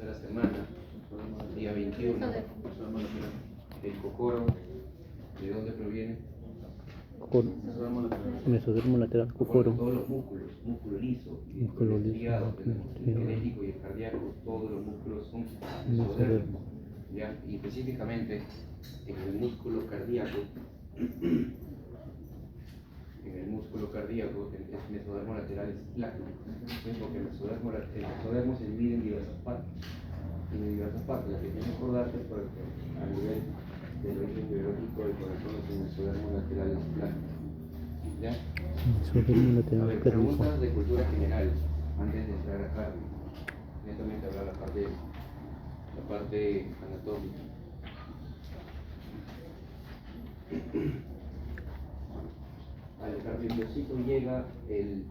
tercera semana, día 21. El cocoro, ¿de dónde proviene? Cocoro. Mesodermo lateral, cocoro. Todos los músculos, músculo liso, Músculo liso, el esquelético y el cardíaco, todos los músculos son mesodermos. ¿Ya? Y específicamente en el músculo cardíaco, el mesodermo lateral es plano, porque el mesodermo se divide en diversas partes. Lo que tienes que acordarte es porque a nivel del origen biológico del corazón, el mesodermo lateral es plano. ¿Ya? Mesodermo lateral. A ver, preguntas de cultura general antes de entrar a cardio. Netamente hablar la parte anatómica. Al cardiomiocito llega el...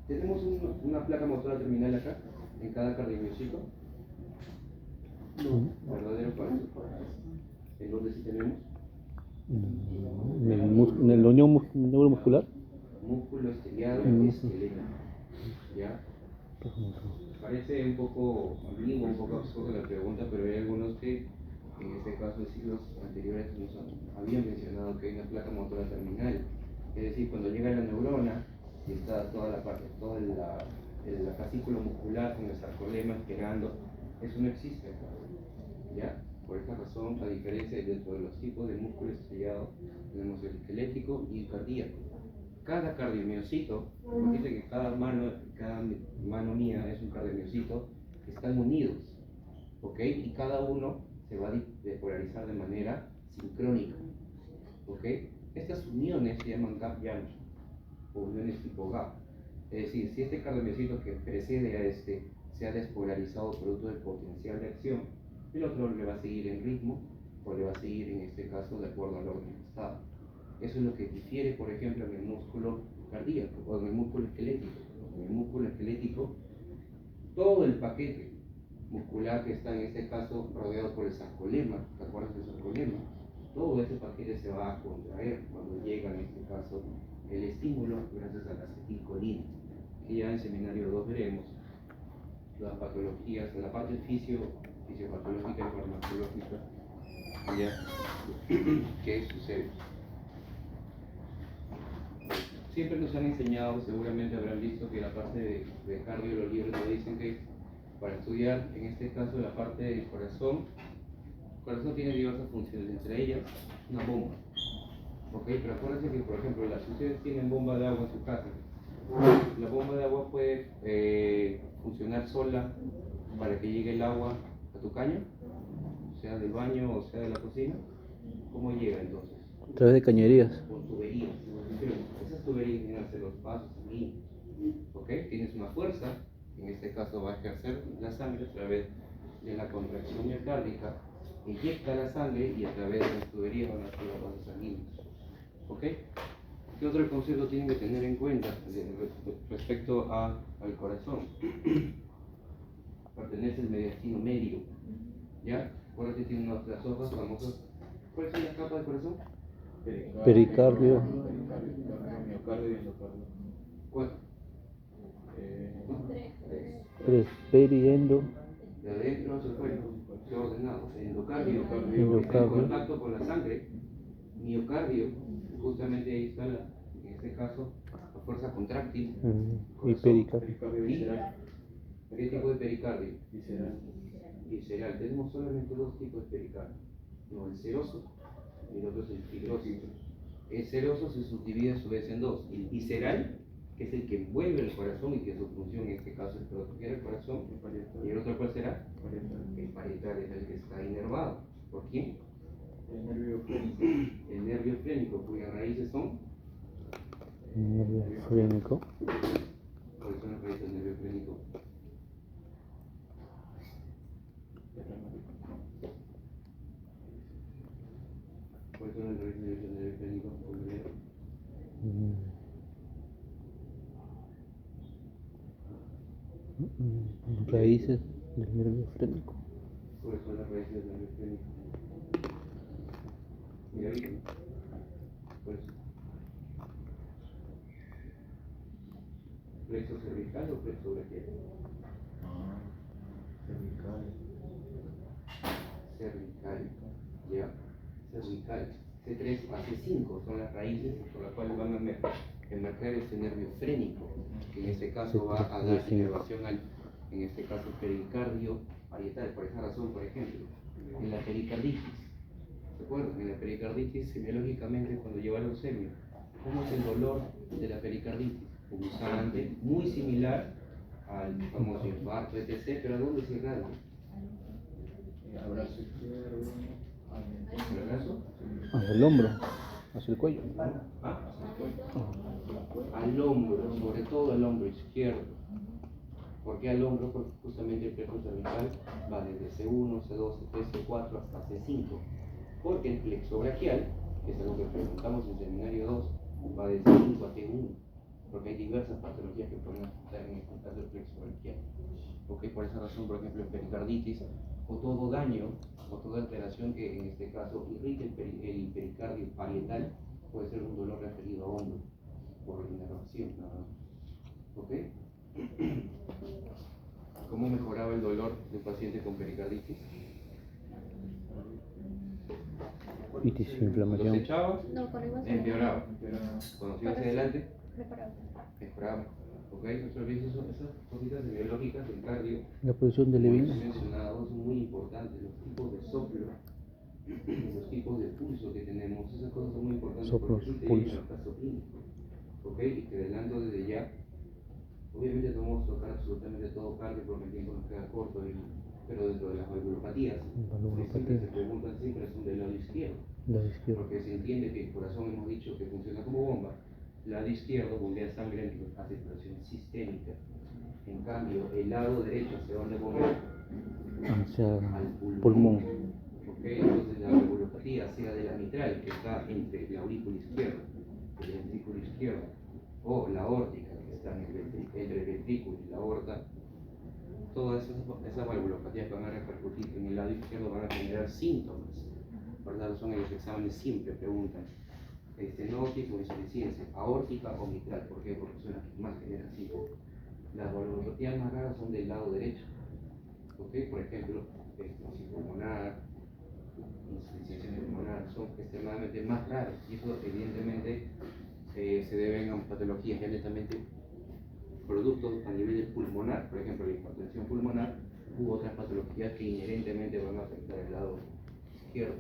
¿Tenemos una placa motora terminal acá? ¿En cada cardiomiocito? No. ¿Verdadero o falso? ¿En dónde sí tenemos? En el unión neuromuscular. Músculo estriado y esqueleto. ¿Ya? Parece un poco ambiguo, un poco absurda la pregunta, pero hay algunos que en este caso de siglos anteriores nos habían mencionado que hay una placa motora terminal. Es decir, cuando llega la neurona y está toda la parte, el fascículo muscular con el sarcolema esperando, eso no existe acá. ¿Ya? Por esta razón, a diferencia dentro de los tipos de músculo estriado, tenemos el esquelético y el cardíaco. Cada cardiomiocito, imagínate que cada mano mía es un cardiomiocito, están unidos, ¿ok? Y cada uno se va a depolarizar de manera sincrónica, ¿ok? Estas uniones se llaman gap-junction, o uniones tipo gap. Es decir, si este cardiomiocito que precede a este se ha despolarizado producto del potencial de acción, el otro le va a seguir en ritmo, o le va a seguir en este caso de acuerdo al orden de estado. Eso es lo que difiere, por ejemplo, en el músculo cardíaco o en el músculo esquelético. En el músculo esquelético, todo el paquete muscular que está en este caso rodeado por el sarcolema, ¿te acuerdas del sarcolema? Todo ese paquete se va a contraer cuando llega en este caso el estímulo gracias a la acetilcolina, que ya en seminario 2 veremos las patologías, la parte fisiopatológica y farmacológica, ya, ¿qué sucede? Siempre nos han enseñado, seguramente habrán visto que la parte de cardio, los libros nos dicen que para estudiar, en este caso, la parte del corazón, el corazón tiene diversas funciones, entre ellas una bomba. ¿Ok? Pero acuérdense que, por ejemplo, si ustedes tienen bomba de agua en su casa, la bomba de agua puede funcionar sola para que llegue el agua a tu caño, sea del baño o sea de la cocina. ¿Cómo llega entonces? A través de cañerías. Con tuberías. Esas tuberías tienen que hacer los pasos sanguíneos. ¿Ok? Tienes una fuerza, en este caso va a ejercer la sangre a través de la contracción miocárdica, inyecta la sangre y a través de las tuberías van a hacer los vasos sanguíneos. ¿Ok? ¿Qué otro concepto tienen que tener en cuenta respecto al corazón? Pertenece al mediastino medio. ¿Ya? Ahora tiene las hojas famosas. ¿Cuáles son las capas del corazón? Pericardio. Miocardio y endocardio. ¿Cuánto? Periendo. De adentro hacia afuera, se ordenado. Endocardio, Endocardio. está en contacto con la sangre. Miocardio, justamente ahí está, en este caso, la fuerza contráctil. Y pericardio. ¿Qué tipo de pericardio? Visceral. Tenemos solamente dos tipos de pericardio. No, el seroso y el otro es el fibroso. El seroso se subdivide a su vez en dos. El visceral, que es el que envuelve el corazón y que su función en este caso es proteger el corazón. ¿Y el otro cuál será? El parietal es el que está inervado. ¿Por quién? El nervio frénico, cuyas raíces son. Nervio frénico. ¿Cuáles son las raíces del nervio frénico? ¿Cuáles son las raíces del nervio frénico? Raíces del nervio frénico. ¿Cuáles son las raíces del nervio frénico? Mira ahí. Pues. ¿Plexo cervical o plexo braquial? AC3, AC5 son las raíces por las cuales van a emerger este nervio frénico, que en este caso va a dar inervación al, en este caso, pericardio parietal. Por esa razón, por ejemplo, en la pericarditis, ¿se acuerdan? En la pericarditis, semiológicamente, cuando lleva la leucemia, ¿cómo es el dolor de la pericarditis? Punzante, muy similar al famoso infarto, etc., pero ¿a dónde se irradia? Abrazo izquierdo. ¿El brazo? Hacia el hombro, hacia el cuello. ¿Ah? Al hombro, sobre todo al hombro izquierdo. ¿Por qué al hombro? Porque justamente el plexo cervical va desde C1, C2, C3, C4 hasta C5. Porque el plexo braquial, que es algo que preguntamos en seminario 2, va desde C5 a T1. Porque hay diversas patologías que pueden afectar en este caso el plexo braquial. ¿Ok? Por esa razón, por ejemplo, en pericarditis, o todo daño, o toda alteración que en este caso irrite el pericardio parietal, puede ser un dolor referido a hombro, por la inervación, nada más. ¿Ok? ¿Cómo mejoraba el dolor del paciente con pericarditis? Itis, Cuando se inflamación. echaba, No, cuando iba a empeoraba. Cuando se iba hacia adelante, Preparado. mejoraba. ¿Ok? Nuestros esas cositas biológicas del cardio, La posición de como les he Levin. mencionado, son muy importantes. Los tipos de soplo, los tipos de pulso que tenemos, esas cosas son muy importantes Soplos, porque sí pulso. en el caso clínico. ¿Ok? Y que adelando desde ya, obviamente no vamos a tocar absolutamente todo cardio porque el tiempo nos queda corto, pero dentro de las valvulopatías, siempre se preguntan siempre son del lado izquierdo. La izquierda. Porque se entiende que el corazón, hemos dicho que funciona como bomba, el lado izquierdo bombea sangre a circulación sistémica. En cambio, el lado derecho, ¿hacia dónde bombea? Hacia Al pulmón. ¿Ok? Entonces la valvulopatía, sea de la mitral, que está entre la aurícula izquierda, el ventrículo izquierdo, o la aórtica, que está entre el ventrículo y la aorta, todas esas valvulopatías que van a repercutir en el lado izquierdo van a generar síntomas. Por esa razón, en los exámenes siempre preguntan no tipo de insuficiencia, aórtica o mitral. ¿Por qué? Porque son las que más generan síntomas. Las valvulopatías más raras son del lado derecho. ¿Ok? Por ejemplo, estenosis pulmonar, insuficiencia pulmonar, son extremadamente más raras. Y eso, evidentemente, se deben a patologías ya netamente productos a nivel pulmonar, por ejemplo, la hipertensión pulmonar, u otras patologías que inherentemente van a afectar el lado izquierdo.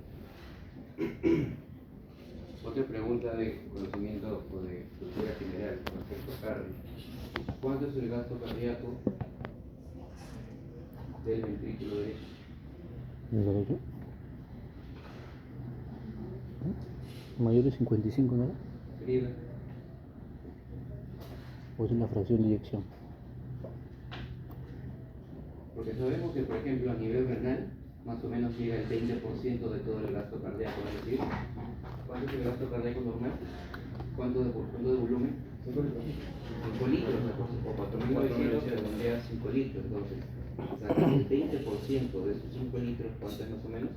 Otra pregunta de conocimiento o de cultura general respecto a cardio. ¿Cuánto es el gasto cardíaco del ventrículo derecho? ¿El derecho? Mayor de 55, ¿no? Querida, ¿O es la fracción de eyección? porque sabemos que, por ejemplo, a nivel renal, más o menos llega el 20% de todo el gasto cardíaco, es decir, ¿cuánto es el gasto cardíaco normal? ¿Cuánto de volumen? 5 litros, o 4.900 redondea 5 litros, entonces, sacas el 20% de esos 5 litros, ¿cuánto es más o menos?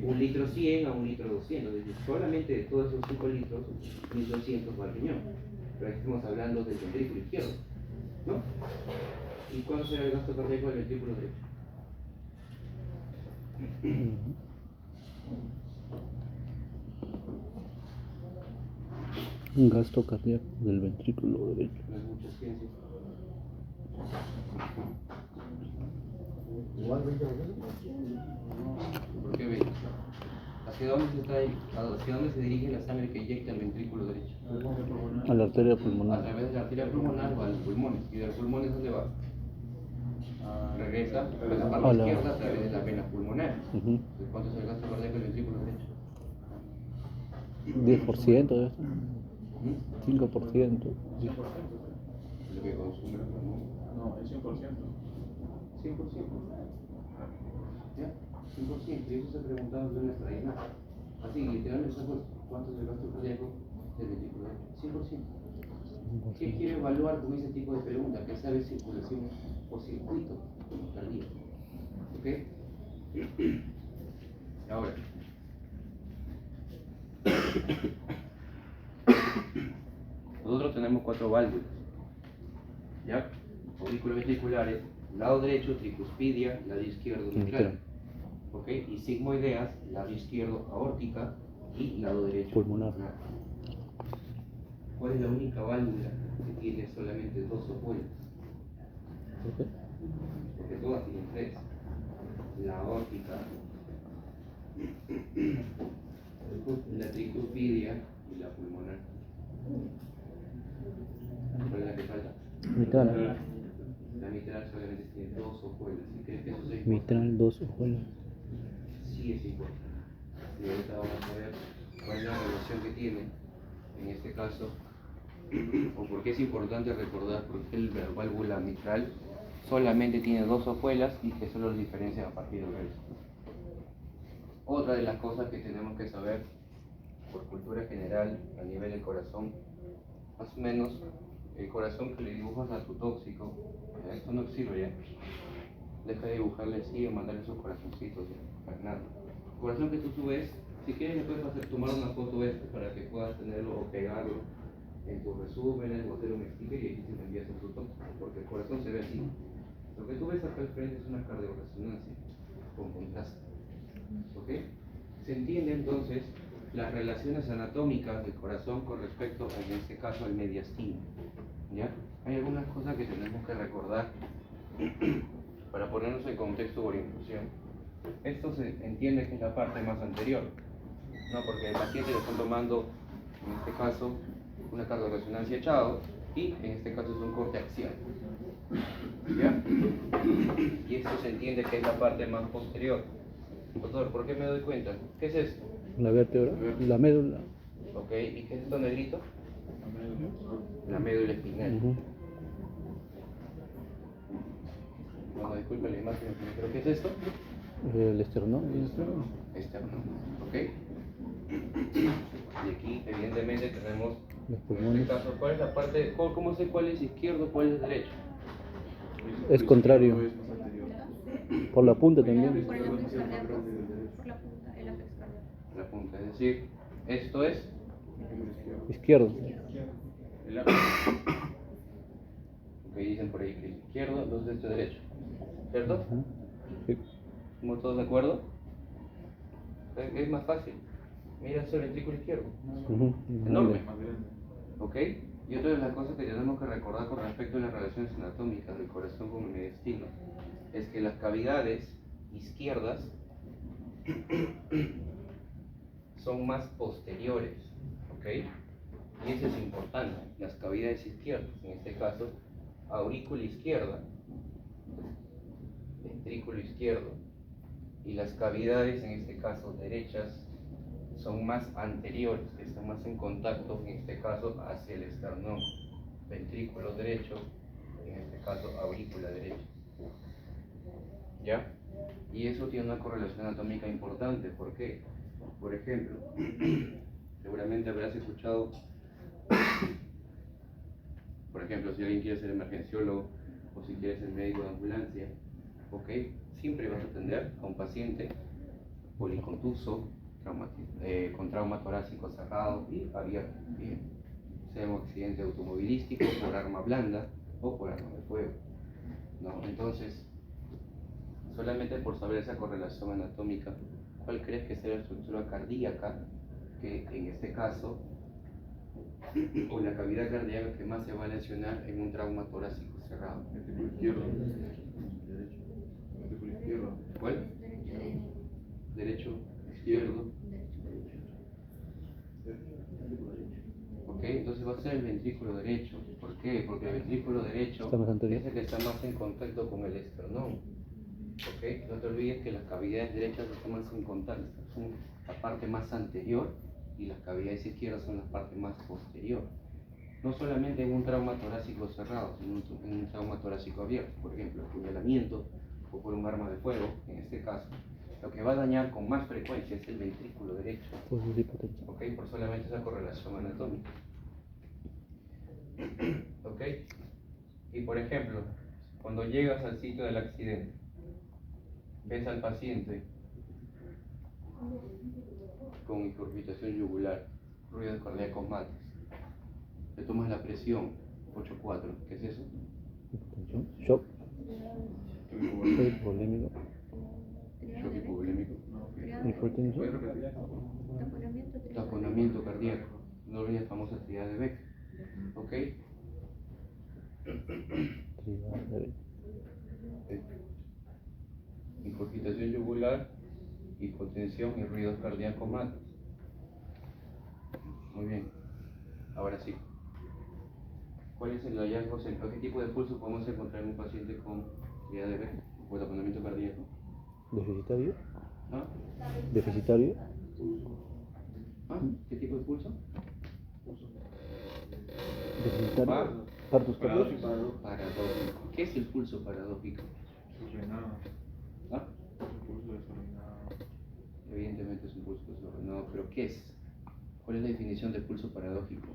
Un litro 100 a un litro 200, es decir, solamente de todos esos 5 litros, 1.200 va al riñón, pero aquí estamos hablando del ventrículo izquierdo, ¿no? ¿Y cuánto será el gasto cardíaco del ventrículo derecho? Un gasto cardíaco del ventrículo derecho. No es mucha ciencia. Igual 20%. ¿Por qué 20? ¿Hacia dónde se dirige la sangre que inyecta el ventrículo derecho? A la arteria A pulmonar. través de la arteria pulmonar va a los pulmones. ¿Y de los pulmones dónde va? Regresa a la parte A la- izquierda a través de las venas pulmonares. Ujú. Entonces, ¿cuánto es el gasto cardíaco del ventrículo derecho? 10% de esto. ¿Mm? 5%. Lo que consume el pulmón. No, el 100%. 100%. ¿Ya? 100%. Y eso se ha preguntado en nuestra dinámica. Así, literalmente, ¿cuánto es el gasto cardíaco del ventrículo derecho? 100%. ¿Qué quiero evaluar con ese tipo de preguntas? ¿Qué sabe circulación o circuito cardíaco? ¿Ok? Ahora. Nosotros tenemos 4 válvulas. ¿Ya? Aurículos ventriculares, lado derecho, tricuspidia, lado izquierdo, mitral. ¿ok? Y sigmoideas, lado izquierdo aórtica y lado derecho Pulmonar. ¿Cuál es la única válvula que tiene solamente dos opuestos? ¿Por qué? Porque todas tienen tres. La aórtica, la tricuspidia y la pulmonar. ¿Cuál es la que falta? Mitral. La mitral solamente tiene dos opuestos. ¿Crees que eso es importante? Mitral, dos ojuelas. Sí es importante. Y ahorita vamos a ver cuál es la relación que tiene, en este caso, o por qué es importante recordar por qué la válvula mitral solamente tiene dos hojuelas y que solo los diferencian a partir del resto. Otra de las cosas que tenemos que saber por cultura general a nivel del corazón, más o menos el corazón que le dibujas a tu tóxico, esto no sirve ya, deja de dibujarle así o mandarle sus corazoncitos, ya, para nada. El corazón que tú ves, si quieres le puedes tomar una foto esta para que puedas tenerlo o pegarlo en tus resúmenes o hacer un sticker y aquí se te envías a tu tóxico, porque el corazón se ve así. Lo que tú ves acá al frente es una cardioresonancia con contraste. ¿Ok? Se entiende entonces las relaciones anatómicas del corazón con respecto, en este caso, al mediastino. ¿Ya? Hay algunas cosas que tenemos que recordar para ponernos en contexto por inclusión. Esto se entiende que es la parte más anterior, ¿no? Porque el paciente le están tomando, en este caso, una cardioresonancia echado y en este caso es un corte axial. ¿Ya? Y esto se entiende que es la parte más posterior. Doctor, ¿por qué me doy cuenta? ¿Qué es esto? La vértebra, la médula. Ok, ¿y qué es esto negrito? La médula espinal. Bueno, disculpe la imagen, pero ¿qué es esto? El esternón. Externo. ¿Ok? Y aquí, evidentemente, tenemos, Los en pulmones. este caso, ¿cuál es la parte? ¿Cómo sé cuál es izquierdo, cuál es derecho? Es contrario. Por la punta también. Por el apex cardíaco, por la punta, el apex cardíaco. La punta, es decir, esto es Izquierdo. el ápice. Ok, dicen por ahí que es izquierdo, entonces esto es derecho. ¿Cierto? Ujú. Sí. ¿Estamos todos de acuerdo? Es más fácil. Mira ese ventrículo izquierdo. Ujú. Enorme. ¿Ok? Y otra de las cosas que tenemos que recordar con respecto a las relaciones anatómicas del corazón con el mediastino es que las cavidades izquierdas son más posteriores. ¿Ok? Y eso es importante. Las cavidades izquierdas, en este caso, aurícula izquierda, ventrículo izquierdo, y las cavidades, en este caso derechas, son más anteriores, están más en contacto, en este caso, hacia el esternón, ventrículo derecho, en este caso, aurícula derecha. ¿Ya? Y eso tiene una correlación anatómica importante. ¿Por qué? Por ejemplo, seguramente habrás escuchado, por ejemplo, si alguien quiere ser emergenciólogo o si quiere ser médico de ambulancia, ¿ok? Siempre vas a atender a un paciente policontuso, con trauma torácico cerrado y abierto, bien, sea un accidente automovilístico por arma blanda o por arma de fuego, ¿no? Entonces, solamente por saber esa correlación anatómica, ¿cuál crees que sea la estructura cardíaca que en este caso, o la cavidad cardíaca que más se va a lesionar en un trauma torácico cerrado? ¿Cuál? Derecho, izquierdo. Ok, entonces va a ser el ventrículo derecho. ¿Por qué? Porque el ventrículo derecho Está más anterior. es el que está más en contacto con el esternón. Ok, no te olvides que las cavidades derechas están más en contacto, son la parte más anterior y las cavidades izquierdas son la parte más posterior. No solamente en un trauma torácico cerrado, sino en un trauma torácico abierto, por ejemplo, apuñalamiento o por un arma de fuego, en este caso. Lo que va a dañar con más frecuencia es el ventrículo derecho, Pues es hipotensión. ¿ok? Por solamente esa correlación anatómica. ¿Ok? Y por ejemplo, cuando llegas al sitio del accidente, ves al paciente con incurvitación yugular, ruidos cardíacos mates, le tomas la presión 8.4, ¿qué es eso? Hipotensión. Shock. Shock hipovolémico. Shock hipovolémico. famosa triada de Beck. ¿Ok? Triada de Beck. Incurgitación yugular, hipotensión y ruido cardíaco matas. Muy bien. Ahora sí. ¿Cuál es el hallazgo central? ¿Qué tipo de pulso podemos encontrar en un paciente con triada de Beck o taponamiento cardíaco? Deficitario. ¿Ah? Deficitario. ¿Ah? ¿Qué tipo de pulso? Deficitario. Partus cardiacus. Paradójico. ¿Qué es el pulso paradójico? ¿Ah? Evidentemente es un pulso desordenado, pero ¿qué es? ¿Cuál es la definición de pulso paradójico?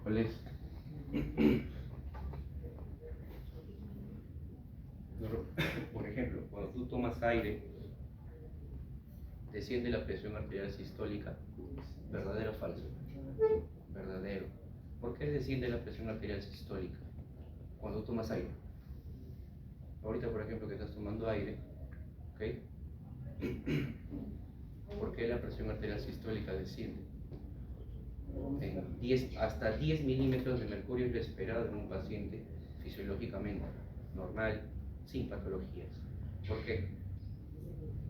¿Cuál es? Por ejemplo, cuando tú tomas aire, desciende la presión arterial sistólica. ¿Verdadero o falso? Verdadero. ¿Por qué desciende la presión arterial sistólica cuando tomas aire? Ahorita, por ejemplo, que estás tomando aire, ¿ok? ¿Por qué la presión arterial sistólica desciende? Hasta 10 milímetros de mercurio es lo esperado en un paciente fisiológicamente normal, sin patologías. ¿Por qué?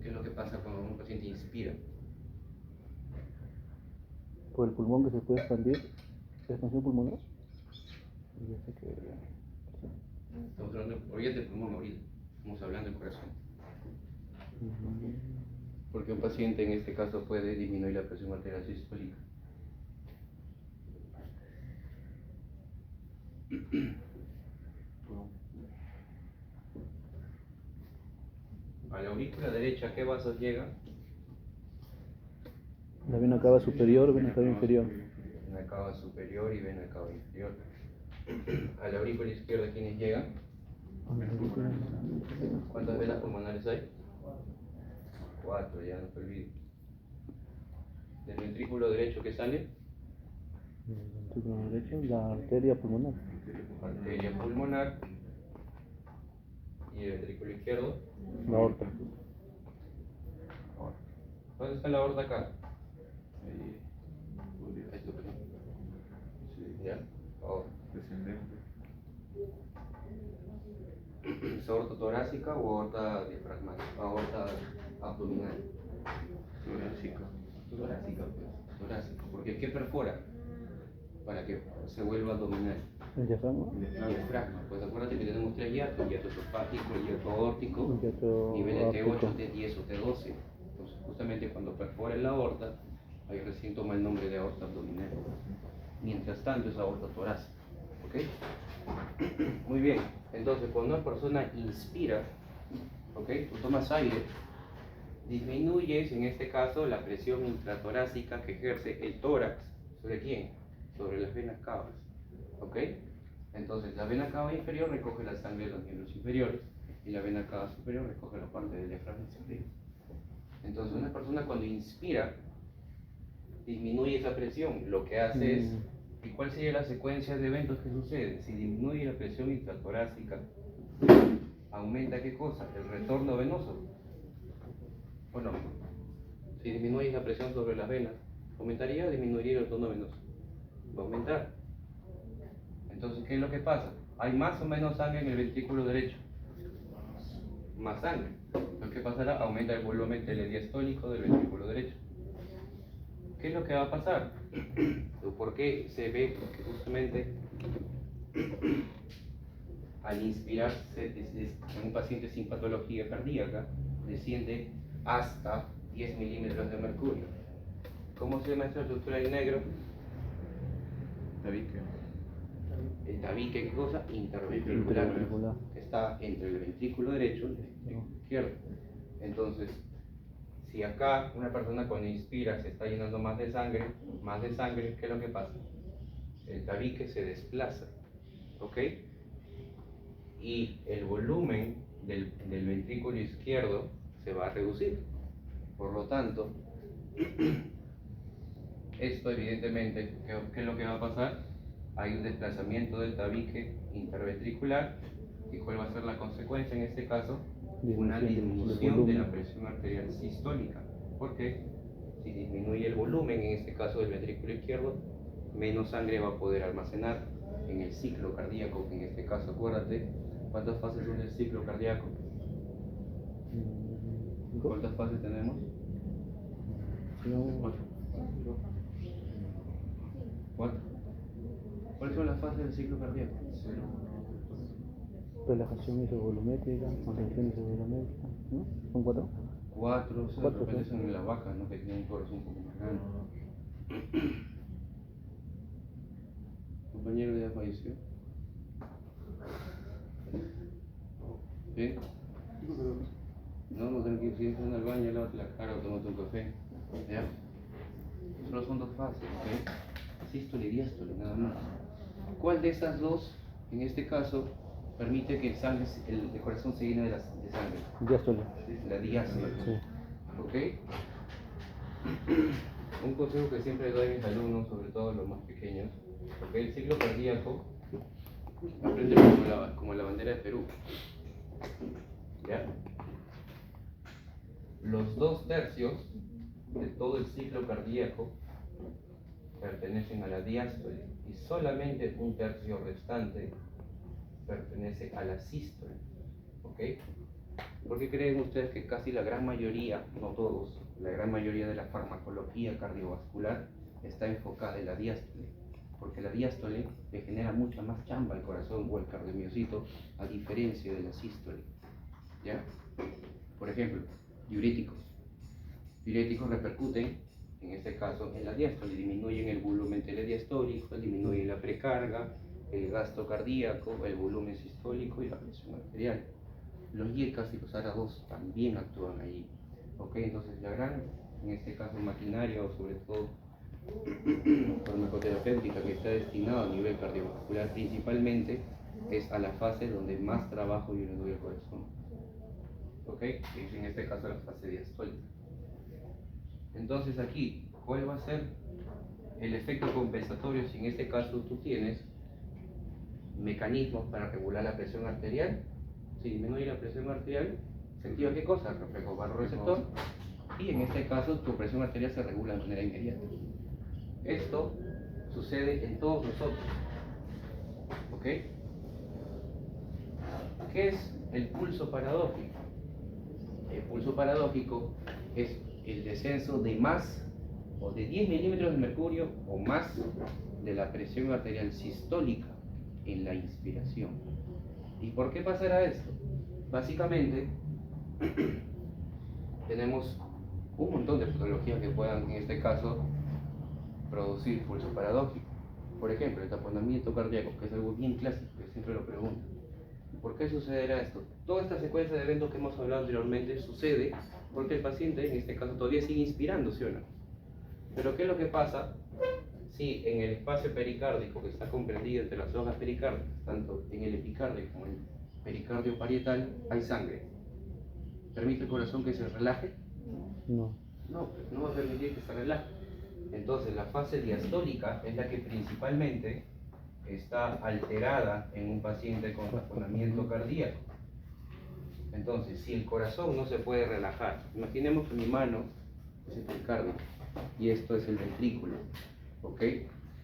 ¿Qué es lo que pasa cuando un paciente inspira? Por el pulmón que se puede expandir. Expansión pulmonar. Y ya sé que. Estamos hablando, olvídate del pulmón ahorita, estamos hablando del corazón. Porque un paciente en este caso puede disminuir la presión arterial sistólica. A la aurícula derecha, ¿qué vasos llegan? La vena cava superior, vena cava inferior. Vena cava superior y vena cava inferior. A la aurícula izquierda, ¿quiénes llegan? ¿Cuántas venas pulmonares hay? 4, ya no te olvides. Del ventrículo derecho, ¿qué sale? El ventrículo derecho, la arteria pulmonar. Arteria pulmonar. Y el ventrículo izquierdo. La aorta. ¿Dónde está la aorta acá? ¿Ya? Ahora. ¿Es aorta torácica o aorta diafragmática? Aorta abdominal. Torácica. Torácica, pues. Torácica. Porque ¿qué perfora? Para que se vuelva abdominal. El diafragma. Diafragma. Pues acuérdate que tenemos 3 hiatos: hiato esofágico, hiato aórtico, El hiato nivel de T8, aórtico. T10 o T12. Entonces, justamente cuando perfora la aorta, ahí recién toma el nombre de aorta abdominal. Mientras tanto es aorta torácica. ¿Ok? Muy bien. Entonces, cuando una persona inspira, ¿ok? Tú tomas aire, disminuyes en este caso la presión intratorácica que ejerce el tórax. ¿Sobre quién? Sobre las venas cavas. ¿Ok? Entonces, la vena cava inferior recoge la sangre de los miembros inferiores y la vena cava superior recoge la parte del diafragma inferior. Entonces, una persona cuando inspira, disminuye esa presión. Lo que hace es, ¿y cuál sería la secuencia de eventos que sucede? Si disminuye la presión intratorácica, ¿aumenta qué cosa? El retorno venoso. ¿O no? Si disminuye la presión sobre las venas, ¿aumentaría o disminuiría el retorno venoso? Va a aumentar. Entonces, ¿qué es lo que pasa? Hay más o menos sangre en el ventrículo derecho. Más sangre. Entonces, ¿qué pasará? Aumenta el volumen telediastólico del ventrículo derecho. ¿Qué es lo que va a pasar? ¿Por qué se ve que justamente al inspirar en un paciente sin patología cardíaca desciende hasta 10 milímetros de mercurio? ¿Cómo se llama esta estructura en negro? Tabique. El tabique, ¿qué cosa? Interventricular, Interventricular. que está entre el ventrículo derecho y el ventrículo izquierdo. Entonces, si acá una persona cuando inspira se está llenando más de sangre, ¿qué es lo que pasa? El tabique se desplaza, ¿ok? Y el volumen del ventrículo izquierdo se va a reducir. Por lo tanto, esto evidentemente, ¿qué es lo que va a pasar? Hay un desplazamiento del tabique interventricular. ¿Y cuál va a ser la consecuencia en este caso? Una disminución de la presión arterial sistólica. ¿Por qué? Si disminuye el volumen, en este caso del ventrículo izquierdo, menos sangre va a poder almacenar en el ciclo cardíaco, que en este caso, acuérdate, ¿cuántas fases son el ciclo cardíaco? ¿Cuántas fases tenemos? No, 8. 4. ¿Cuáles son las fases del ciclo cardíaco? relajación isovolumétrica, contracción isovolumétrica, ¿no? ¿Son 4? 4, Cuatro, de repente sí. son en las vacas, ¿no? Que tienen un corazón un poco más grande. Compañero ya falleció. ¿Sí? No, tranquilo, si entras al baño, lávate la cara o tómate un café. ¿Ya? Solo son 2 fases, ¿ok? Sístole y diástole, nada más. ¿Cuál de esas dos, en este caso, permite que el corazón se llene de sangre? Diástole. La diástole. Sí. ¿Ok? Un consejo que siempre doy a mis alumnos, sobre todo a los más pequeños, porque el ciclo cardíaco, aprende como la bandera de Perú. ¿Ya? Los 2/3 de todo el ciclo cardíaco pertenecen a la diástole y solamente 1/3 restante pertenece a la sístole. ¿Ok? ¿Por qué creen ustedes que casi la gran mayoría, no todos, la gran mayoría de la farmacología cardiovascular está enfocada en la diástole? Porque la diástole le genera mucha más chamba al corazón o al cardiomiocito, a diferencia de la sístole. ¿Ya? Por ejemplo, diuréticos. Diuréticos repercuten, en este caso, en la diástole, disminuyen el volumen telediastólico, disminuyen la precarga, el gasto cardíaco, el volumen sistólico y la presión arterial. Los YECAS y los ARA2 también actúan allí. ¿Ok? Entonces la gran, en este caso maquinaria o sobre todo farmacoterapéutica que está destinada a nivel cardiovascular principalmente es a la fase donde más trabajo yo le doy al corazón. ¿Ok? Es en este caso la fase diastólica. Entonces aquí, ¿cuál va a ser el efecto compensatorio si en este caso tú tienes mecanismos para regular la presión arterial? Si disminuye la presión arterial, ¿se activa qué cosa? El reflejo barroreceptor. Y en este caso tu presión arterial se regula de manera inmediata. Esto sucede en todos nosotros. ¿Ok? ¿Qué es el pulso paradójico? El pulso paradójico es el descenso de más o de 10 milímetros de mercurio o más de la presión arterial sistólica en la inspiración. ¿Y por qué pasará esto? Básicamente, tenemos un montón de patologías que puedan, en este caso, producir pulso paradójico. Por ejemplo, el taponamiento cardíaco, que es algo bien clásico, que siempre lo preguntan. ¿Por qué sucederá esto? Toda esta secuencia de eventos que hemos hablado anteriormente sucede porque el paciente, en este caso, todavía sigue inspirando, ¿sí o no? Pero ¿qué es lo que pasa si en el espacio pericárdico, que está comprendido entre las hojas pericárdicas, tanto en el epicardio como en el pericardio parietal, hay sangre? ¿Permite el corazón que se relaje? No. No, pues no va a permitir que se relaje. Entonces la fase diastólica es la que principalmente está alterada en un paciente con taponamiento cardíaco. Entonces, si el corazón no se puede relajar, imaginemos que mi mano es el pericardio y esto es el ventrículo, ¿ok?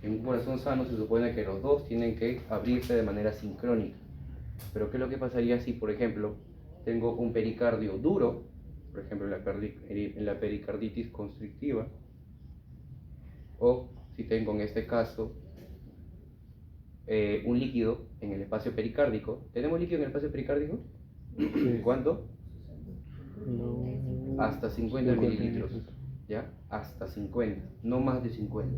En un corazón sano se supone que los dos tienen que abrirse de manera sincrónica. Pero ¿qué es lo que pasaría si, por ejemplo, tengo un pericardio duro, por ejemplo en la pericarditis constrictiva, o si tengo en este caso un líquido en el espacio pericárdico? ¿Tenemos líquido en el espacio pericárdico? Sí. ¿Cuánto? No. Hasta 50 mililitros, ¿ya? Hasta 50, no más de 50,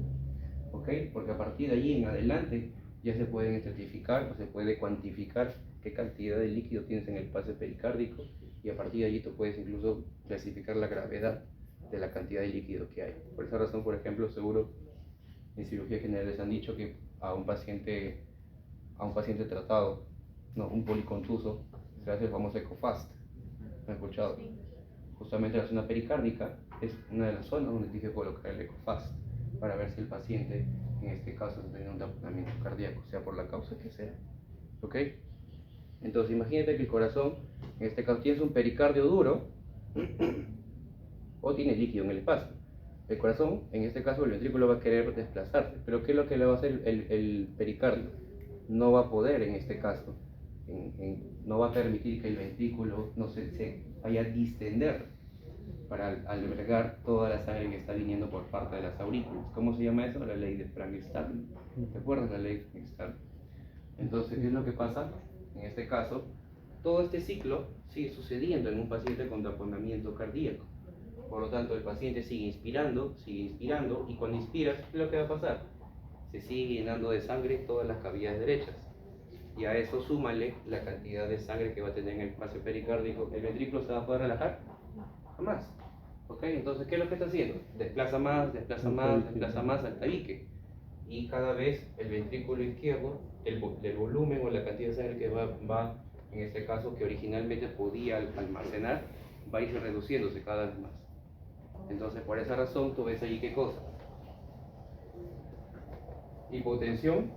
¿ok? Porque a partir de allí en adelante ya se pueden estratificar o se puede cuantificar qué cantidad de líquido tienes en el espacio pericárdico y a partir de allí tú puedes incluso clasificar la gravedad de la cantidad de líquido que hay. Por esa razón, por ejemplo, seguro en cirugía general les han dicho que a un paciente tratado, no, un policontuso, se hace el famoso EcoFast. ¿Me han escuchado? Sí. Justamente la zona pericárdica es una de las zonas donde tienes que colocar el EcoFast para ver si el paciente, en este caso, está teniendo un taponamiento cardíaco, sea por la causa que sea. ¿Ok? Entonces, imagínate que el corazón, en este caso, tienes un pericardio duro o tienes líquido en el espacio. el corazón, en este caso el ventrículo va a querer desplazarse, pero ¿qué es lo que le va a hacer el pericardio? No va a poder en este caso, no va a permitir que el ventrículo no se vaya a distender para albergar toda la sangre que está viniendo por parte de las aurículas. ¿Cómo se llama eso? La ley de Frankenstein. ¿Te acuerdas la ley de Frankenstein? Entonces, ¿qué es lo que pasa? En este caso, todo este ciclo sigue sucediendo en un paciente con taponamiento cardíaco. Por lo tanto, el paciente sigue inspirando, y cuando inspiras, ¿qué es lo que va a pasar? Se sigue llenando de sangre todas las cavidades derechas. Y a eso súmale la cantidad de sangre que va a tener en el espacio pericárdico. ¿El ventrículo se va a poder relajar? Jamás. ¿Ok? Entonces, ¿qué es lo que está haciendo? Desplaza más al tabique. Y cada vez el ventrículo izquierdo, el volumen o la cantidad de sangre que va, en este caso, que originalmente podía almacenar, va a ir reduciéndose cada vez más. Entonces, por esa razón, tú ves allí qué cosa. Hipotensión.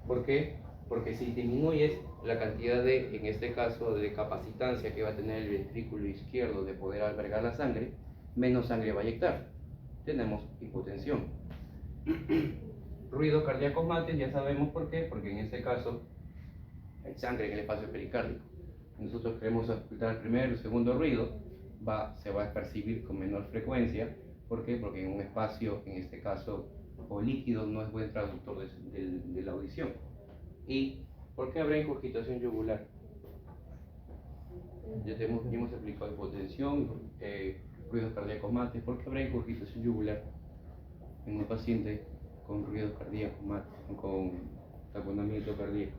¿Por qué? Porque si disminuyes la cantidad de, en este caso, de capacitancia que va a tener el ventrículo izquierdo de poder albergar la sangre, menos sangre va a eyectar. Tenemos hipotensión. Ruido cardíaco mate, ya sabemos por qué, porque en este caso hay sangre en el espacio pericárdico. Nosotros queremos escuchar el primer y el segundo ruido, se va a percibir con menor frecuencia. ¿Por qué? Porque en un espacio, en este caso, o líquido, no es buen traductor de la audición. ¿Y por qué habrá ingurgitación yugular? Ya hemos explicado hipotensión, ruidos cardíacos mates. ¿Por qué habrá ingurgitación yugular en un paciente con ruidos cardíacos mates, con taponamiento cardíaco?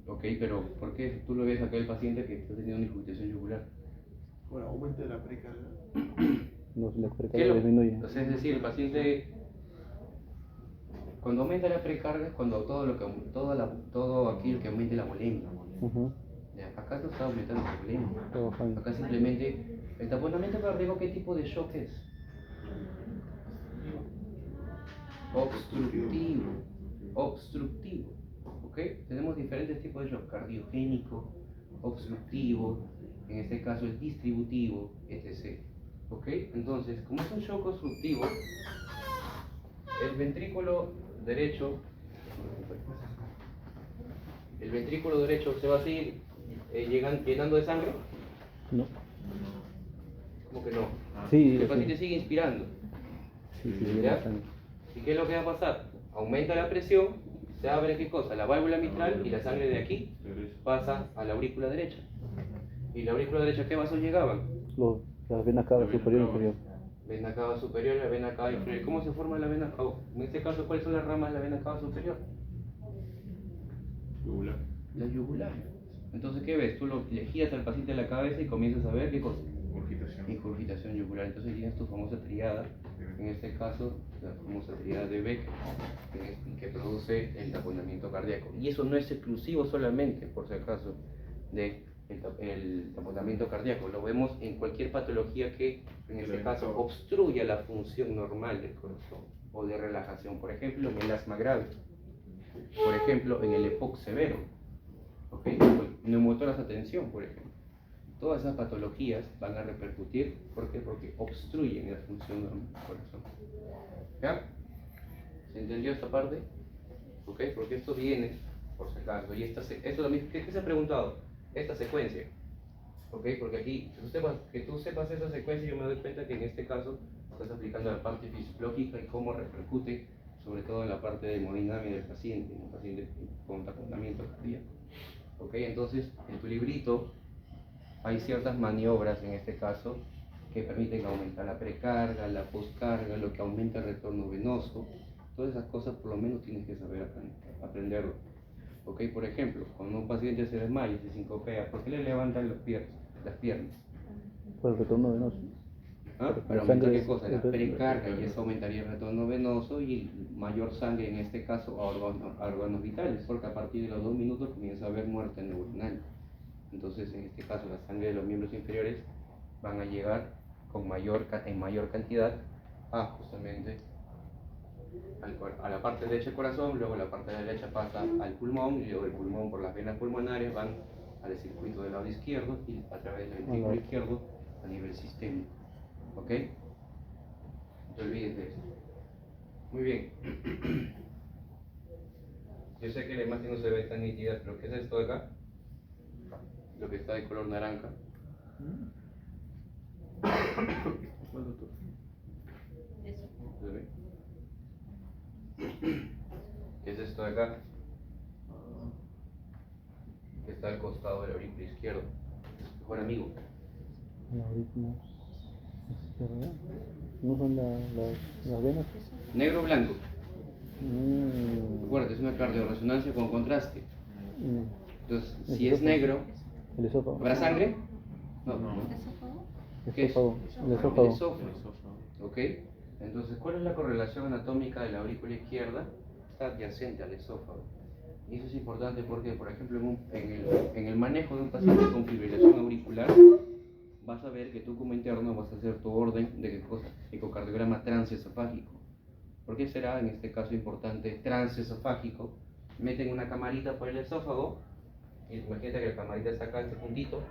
Ok, pero ¿por qué tú lo ves acá el paciente que está teniendo una ingurgitación yugular? Por aumento de la precarga. No, la precarga disminuye. Entonces, es decir, el paciente, cuando aumenta la precarga, es cuando todo aquello que aumente la volemia. Ya, acá no está aumentando la volemia. Acá simplemente, el taponamiento cardíaco, ¿qué tipo de shock es? Obstructivo. ¿Ok? Tenemos diferentes tipos de shock: cardiogénico, obstructivo, en este caso el distributivo, etc. ¿Ok? Entonces, como es un shock obstructivo, el ventrículo derecho se va a seguir llenando de sangre. No. ¿Cómo que no? Sí, El paciente sigue inspirando. sí, ¿Ya? ¿Y qué es lo que va a pasar? Aumenta la presión, se abre ¿qué cosa? La válvula mitral, y la sangre de aquí pasa a la aurícula derecha. ¿Y la aurícula derecha qué vasos llegaban? Las venas cava superior e inferior. Vena cava superior y la vena cava inferior. ¿Cómo se forma la vena cava? En este caso, ¿cuáles son las ramas de la vena cava superior? Yugular. La yugular. Entonces, ¿qué ves? Tú le giras al paciente de la cabeza y comienzas a ver ¿qué cosa? Ingurgitación yugular. Entonces tienes tu famosa triada, en este caso la famosa triada de Beck, que produce el taponamiento cardíaco. Y eso no es exclusivo solamente, por si acaso, de el taponamiento cardíaco. Lo vemos en cualquier patología que, en este caso, obstruya la función normal del corazón o de relajación. Por ejemplo, en el asma grave. Por ejemplo, en el EPOC severo. ¿Ok? Neumotoras a tensión, por ejemplo. Todas esas patologías van a repercutir. ¿Por qué? Porque obstruyen la función del corazón. ¿Ya? ¿Se entendió esta parte? ¿Ok? Porque esto viene, por si acaso, y esto es lo mismo. ¿Qué se ha preguntado? Esta secuencia. ¿Ok? Porque aquí, que tú sepas esa secuencia, yo me doy cuenta que en este caso estás aplicando la parte fisiológica y cómo repercute, sobre todo en la parte de hemodinámica del paciente, en un paciente con taponamiento cardíaco. ¿Ok? Entonces, en tu librito hay ciertas maniobras, en este caso, que permiten aumentar la precarga, la postcarga, lo que aumenta el retorno venoso. Todas esas cosas por lo menos tienes que saber aprenderlo. ¿Ok? Por ejemplo, cuando un paciente se desmaya, se sincopea, ¿por qué le levantan las piernas? Por el retorno venoso. Para aumentar qué cosa, la precarga, y eso aumentaría el retorno venoso y mayor sangre, en este caso a órganos vitales, porque a partir de los 2 minutos comienza a haber muerte neuronal. Entonces, en este caso, la sangre de los miembros inferiores van a llegar en mayor cantidad a justamente a la parte derecha del corazón, luego la parte derecha pasa al pulmón, y luego el pulmón por las venas pulmonares van al circuito del lado izquierdo y a través del ventrículo izquierdo a nivel sistémico. ¿Ok? No te olvides de eso. Muy bien. Yo sé que la imagen no se ve tan nítida, pero ¿qué es esto de acá? Lo que está de color naranja. Eso. ¿Se ve? ¿Qué es esto de acá? Que está al costado del aurículo izquierdo. Mejor amigo. El aurículo izquierdo. ¿No son las venas? Negro o blanco. Mm, Recuerda, es una cardiorresonancia con contraste. Entonces, ¿El si es esófago? negro, El esófago. ¿habrá sangre? No. ¿Esófago? ¿Qué es? Esófago. El El esófago. esófago. ¿Ok? Entonces, ¿cuál es la correlación anatómica de la aurícula izquierda? Está adyacente al esófago. Y eso es importante porque, por ejemplo, en el manejo de un paciente con fibrilación auricular, vas a ver que tú como interno vas a hacer tu orden de qué cosa, ecocardiograma transesofágico. ¿Por qué será en este caso importante transesofágico? Meten una camarita por el esófago, y imagínate que la camarita está acá, este puntito,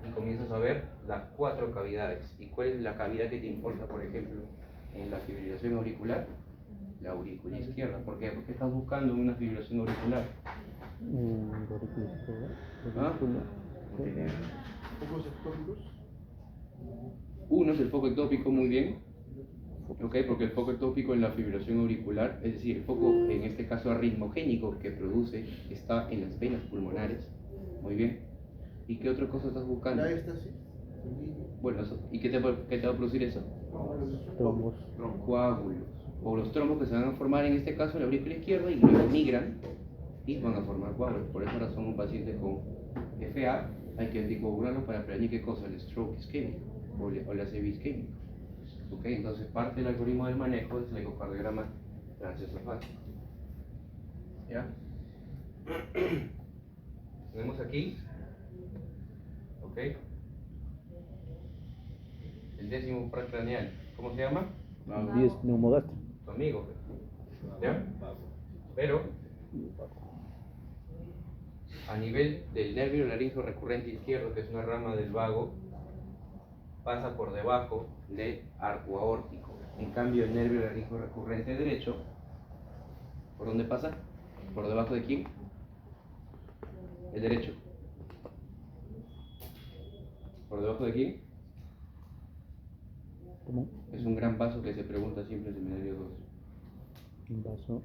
y comienzas a ver las 4 cavidades. ¿Y cuál es la cavidad que te importa, por ejemplo, en la fibrilación auricular? La aurícula izquierda. ¿Por qué? Porque estás buscando una fibrilación auricular. El aurículo izquierdo. ¿Ah? Aurículo. ¿Focos ectópicos? Uno es el foco ectópico, muy bien. ¿Ok? Porque el foco ectópico en la fibrilación auricular, es decir, el foco en este caso arritmogénico que produce, está en las venas pulmonares. Muy bien. ¿Y qué otra cosa estás buscando? ¿La éxtasis? Bueno, ¿y qué te va a producir eso? Trombos. Coágulos. O los trombos que se van a formar en este caso en la aurícula izquierda y luego migran y van a formar coágulos. Por esa razón un paciente con FA hay que anticoagularlo para prevenir qué cosa, el stroke isquémico o el ACV isquémico. ¿Ok? Entonces parte del algoritmo del manejo es el ecocardiograma transesofágico. ¿Ya? Tenemos aquí, ¿ok? El 10º par craneal. ¿Cómo se llama? 10 neumogástrico. Tu amigo. ¿Ya? Pero a nivel del nervio laríngeo recurrente izquierdo, que es una rama del vago, pasa por debajo del arco aórtico. En cambio, el nervio laríngeo recurrente derecho, ¿por dónde pasa? ¿Por debajo de quién? El derecho. ¿Por debajo de quién? ¿Cómo? Es un gran vaso que se pregunta siempre en seminario 2. Un vaso.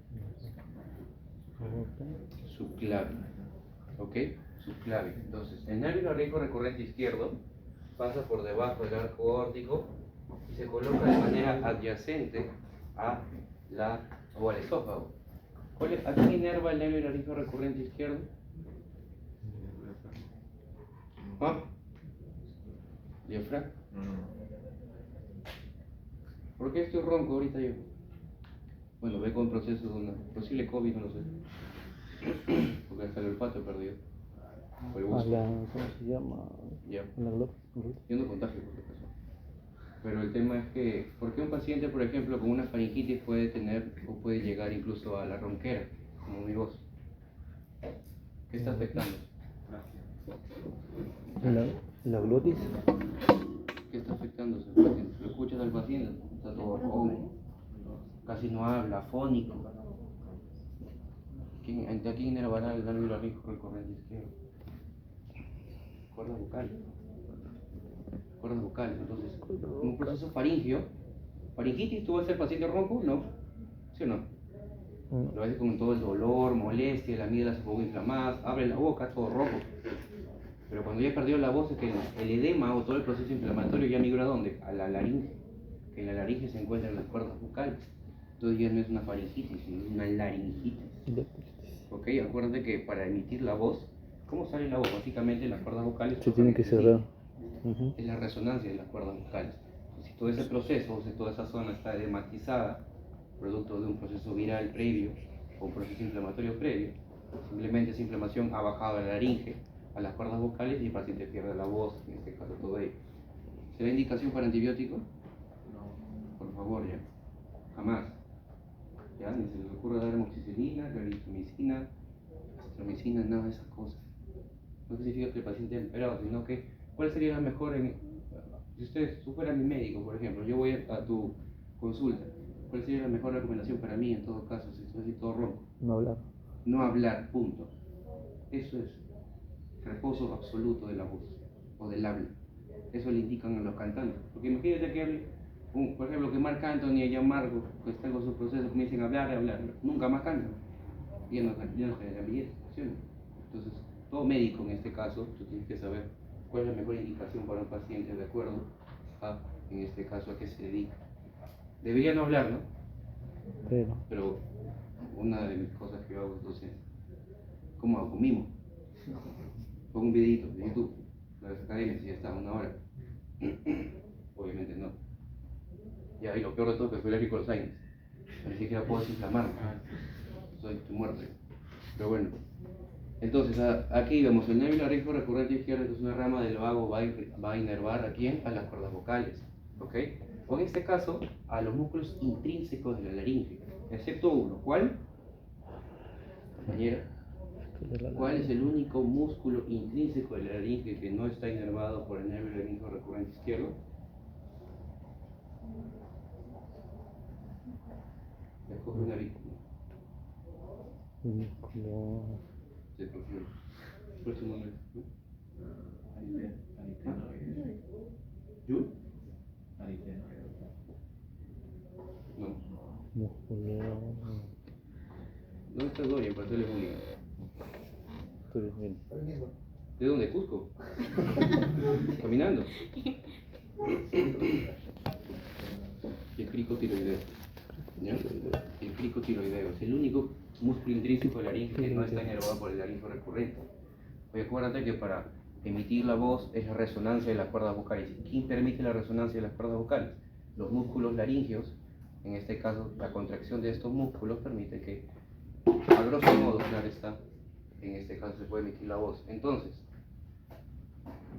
Aorta. Subclave. ¿Ok? Subclave. Entonces, el nervio laríngeo recurrente izquierdo pasa por debajo del arco aórtico y se coloca de manera adyacente a al esófago. ¿A quién inerva el nervio laríngeo recurrente izquierdo? ¿Ah? ¿Diafragma? ¿Por qué estoy ronco ahorita yo? Bueno, ve con procesos de una posible COVID, no lo sé. Porque hasta el olfato he perdido. O el gusto. ¿Cómo se llama? Ya. La glotis. Yo no contagio por si acaso. Pero el tema es que, ¿por qué un paciente, por ejemplo, con una faringitis puede tener o puede llegar incluso a la ronquera, como mi voz? ¿Qué está afectando? La glotis. ¿Qué está afectando al paciente? ¿Lo escuchas al paciente? Está todo ronco, casi no habla, afónico. ¿A quién inervará el nervio laríngeo recurrente izquierdo? Cuerdas vocales. Cuerdas vocales. Entonces, un proceso faringio. ¿Faringitis? ¿Tú vas a ser paciente ronco? No. ¿Sí o no? Lo ves con todo el dolor, molestia, la amígdala se pongo inflamada, abre la boca, todo rojo. Pero cuando ya perdió la voz es que el edema o todo el proceso inflamatorio ya migró a ¿dónde? A la laringe. Que en la laringe se encuentran las cuerdas vocales. Entonces ya no es una faringitis, sino una laringitis. Ok, acuérdate que para emitir la voz, ¿cómo sale la voz? Básicamente las cuerdas vocales Se tienen que cerrar. Es la resonancia de las cuerdas vocales. Si todo ese proceso, o si toda esa zona está edematizada, producto de un proceso viral previo o un proceso inflamatorio previo, simplemente esa inflamación ha bajado a la laringe, a las cuerdas vocales y el paciente pierde la voz, en este caso todo ello. ¿Se da indicación para antibiótico? No. Por favor, ya. Jamás. Ya, ni se les ocurre dar amoxicilina, claritromicina, azitromicina, nada de esas cosas. No significa que el paciente ha empeorado, sino que cuál sería la mejor si tú fueras mi médico, por ejemplo, yo voy a tu consulta, ¿cuál sería la mejor recomendación para mí en todo caso, si estoy así todo ronco? No hablar. No hablar, punto. Eso es reposo absoluto de la voz o del habla. Eso le indican a los cantantes. Porque imagínate que, por ejemplo, que Marc Anthony y Gianmarco, que están con su proceso, comiencen a hablar, nunca más cantan. Ya no genera billetes. Entonces, todo médico en este caso, tú tienes que saber cuál es la mejor indicación para un paciente de acuerdo a, en este caso, a qué se dedica. Debería no hablar, ¿no? Pero una de mis cosas que yo hago entonces, ¿cómo hago? Mimo. Pongo un videito de YouTube, las academias, y ya está, 1 hora. Obviamente no. Ya, y lo peor de todo es que soy alérgico a los aires. Ni siquiera puedo desinflamarme. Estoy muerto. Pero bueno. Entonces, aquí vemos el nervio laríngeo recurrente izquierdo, que es una rama del vago, va a inervar ¿a quién? A las cuerdas vocales. ¿Ok? O en este caso, a los músculos intrínsecos de la laringe, excepto uno. ¿Cuál? Compañera. ¿Cuál es el único músculo intrínseco de la laringe que no está inervado por el nervio laríngeo recurrente izquierdo? Escoge una víctima. Se confió. ¿Cuál es su nombre? ¿Yul? No. ¿Dónde está Dorian para hacerle bullying? ¿De dónde? ¿Cusco? ¿Caminando? Y el cricotiroideo. ¿Ya? El cricotiroideo es el único músculo intrínseco de la laringe que no está inervado por el laringe recurrente. Oye, acuérdate que para emitir la voz es la resonancia de las cuerdas vocales. ¿Quién permite la resonancia de las cuerdas vocales? Los músculos laringeos. En este caso, la contracción de estos músculos permite que, a grosso modo, claro está, en este caso se puede emitir la voz. Entonces,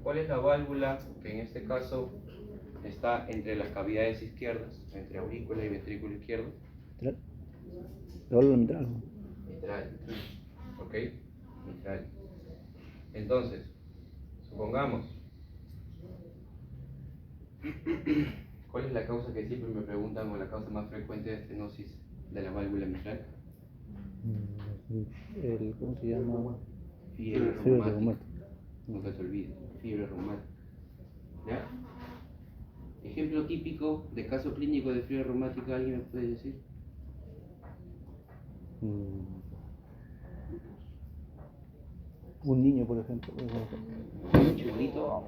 ¿cuál es la válvula que en este caso está entre las cavidades izquierdas, entre aurícula y ventrículo izquierdo? ¿La válvula mitral? Mitral. ¿Ok? Mitral. Entonces, supongamos, ¿cuál es la causa que siempre me preguntan o la causa más frecuente de estenosis de la válvula mitral? ¿Cómo se llama? Fiebre reumática. Nunca se olvide, fiebre reumática. ¿Ya? Ejemplo típico de caso clínico de fiebre reumática, ¿alguien me puede decir? Un niño, por ejemplo. Un chibolito,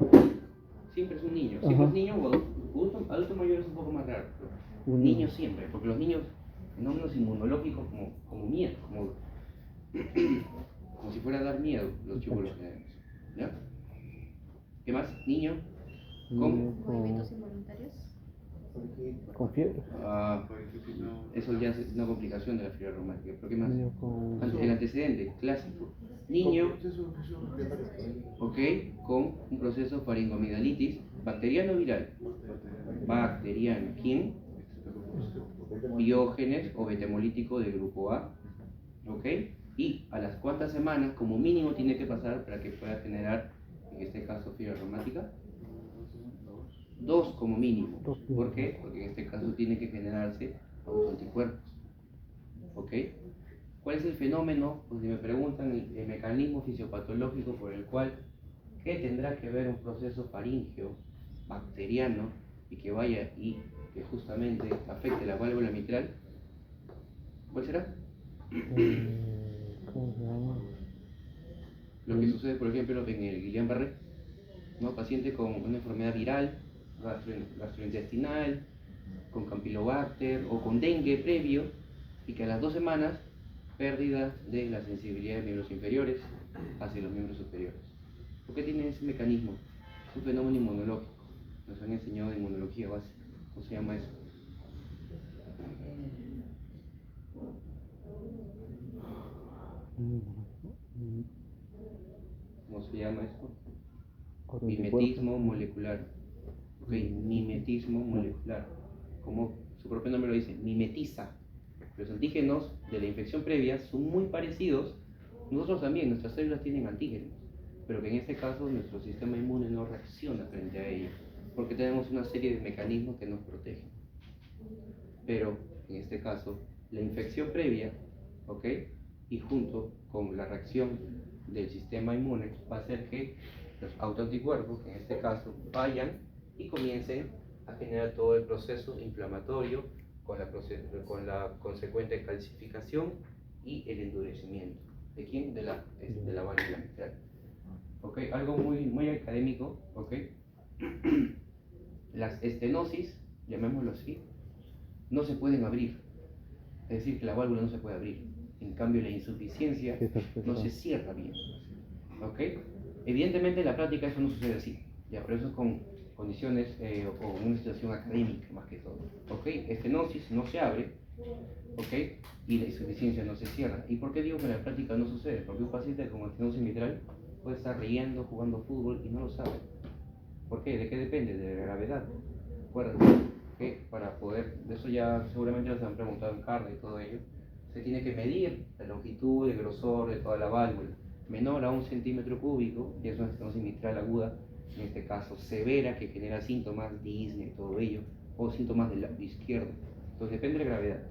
siempre es un niño. Siempre es niño o adulto mayor es un poco más raro. Un niño siempre, porque los niños, fenómenos inmunológicos como miedo, como si fuera a dar miedo los chibolos que tenemos. ¿Ya? ¿Qué más? Niño. ¿Movimientos involuntarios? Con fiebre. Eso ya es una complicación de la fiebre reumática. ¿Pero qué más? El antecedente clásico. Niño, ok, con un proceso faringoamigdalitis bacteriano o viral. Bacteriano. ¿Quién? Biógenes o betamolítico del grupo A. Ok. Y a las cuantas semanas, como mínimo, tiene que pasar para que pueda generar, en este caso, fiebre reumática. 2 como mínimo. ¿Por qué? Porque en este caso tiene que generarse anticuerpos. ¿Ok? ¿Cuál es el fenómeno? Pues si me preguntan el mecanismo fisiopatológico por el cual, ¿qué tendrá que ver un proceso faríngeo bacteriano y que vaya y que justamente afecte la válvula mitral? ¿Cuál será? ¿Cómo se llama? Lo que sucede, por ejemplo, en el Guillain-Barré, ¿no? Paciente con una enfermedad viral, gastrointestinal, con campylobacter o con dengue previo, y que a las 2 semanas, pérdida de la sensibilidad de miembros inferiores hacia los miembros superiores. ¿Por qué tiene ese mecanismo? Es un fenómeno inmunológico. Nos han enseñado de inmunología básica. ¿Cómo se llama eso? ¿Cómo se llama eso? Mimetismo molecular. Ok, mimetismo molecular. Como su propio nombre lo dice, mimetiza. ¿Ok? Los antígenos de la infección previa son muy parecidos. Nosotros también, nuestras células tienen antígenos, pero que en este caso nuestro sistema inmune no reacciona frente a ellos, porque tenemos una serie de mecanismos que nos protegen. Pero en este caso, la infección previa, ¿ok? Y junto con la reacción del sistema inmune va a hacer que los autoanticuerpos, en este caso, vayan y comiencen a generar todo el proceso inflamatorio con la consecuente calcificación y el endurecimiento. ¿De quién? De la válvula mitral. ¿Ok? Algo muy académico, ¿ok? Las estenosis, llamémoslo así, no se pueden abrir. Es decir, que la válvula no se puede abrir. En cambio, la insuficiencia no se cierra bien. ¿Ok? Evidentemente, en la práctica eso no sucede así. Ya, pero eso es con condiciones o una situación académica más que todo. ¿Ok? Estenosis no se abre. ¿Ok? Y la insuficiencia no se cierra. ¿Y por qué digo que en la práctica no sucede? Porque un paciente con estenosis mitral puede estar riendo, jugando fútbol y no lo sabe. ¿Por qué? ¿De qué depende? De la gravedad. Acuérdense que para poder, de eso ya seguramente les han preguntado en carne y todo ello, se tiene que medir la longitud, el grosor de toda la válvula. Menor a 1 centímetro cúbico, y es una estenosis mitral aguda, en este caso severa, que genera síntomas, disnea y todo ello, o síntomas del lado izquierdo. Entonces depende de la gravedad.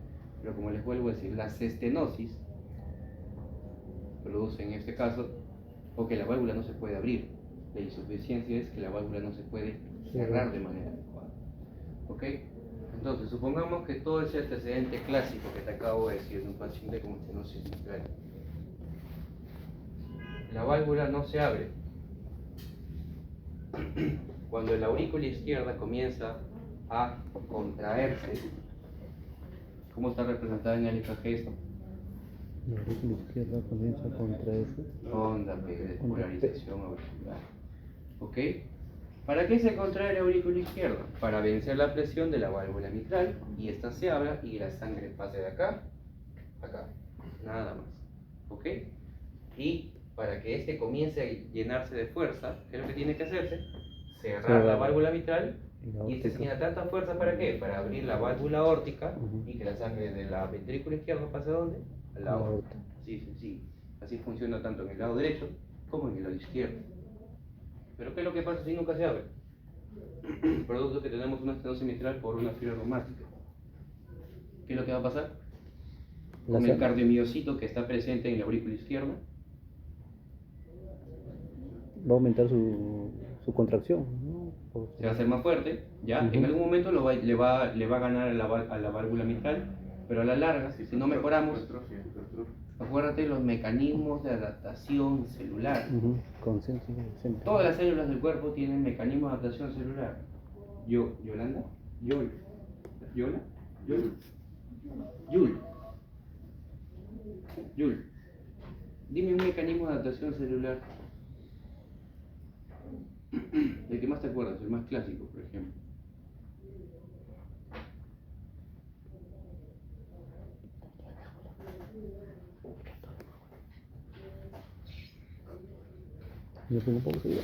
Pero como les vuelvo a decir, las estenosis producen en este caso, porque la válvula no se puede abrir. La insuficiencia es que la válvula no se puede cerrar de manera adecuada. ¿Ok? Entonces, supongamos que todo ese antecedente clásico que te acabo de decir de un paciente con estenosis mitral. La válvula no se abre. Cuando la aurícula izquierda comienza a contraerse, ¿cómo está representada en el EKG esto? La aurícula izquierda comienza a contraerse. Onda de polarización auricular. ¿Ok? ¿Para qué se contrae la aurícula izquierda? Para vencer la presión de la válvula mitral y esta se abra y la sangre pase de acá a acá. Nada más. ¿Ok? Y para que este comience a llenarse de fuerza, ¿qué es lo que tiene que hacerse? Cerrar la válvula mitral y este se llena tanta fuerza ¿para qué? Para abrir la válvula aórtica y que la sangre de la ventrícula izquierda pase ¿a dónde? Al lado aorta. Así sencillo. Así funciona tanto en el lado derecho como en el lado izquierdo. Pero ¿qué es lo que pasa si nunca se abre? Producto que tenemos una estenosis mitral por una fibra reumática. ¿Qué es lo que va a pasar? Con el cardiomiocito que está presente en la aurícula izquierda. Va a aumentar su contracción, ¿no? Se va a hacer más fuerte, ¿ya? En algún momento le va a ganar a la válvula mitral, pero a la larga, si no mejoramos, acuérdate los mecanismos de adaptación celular. Todas las células del cuerpo tienen mecanismos de adaptación celular. ¿Yolanda? ¿Yola? Yul. Dime un mecanismo de adaptación celular. ¿De qué más te acuerdas? El más clásico, por ejemplo. Yo tengo pausa ya.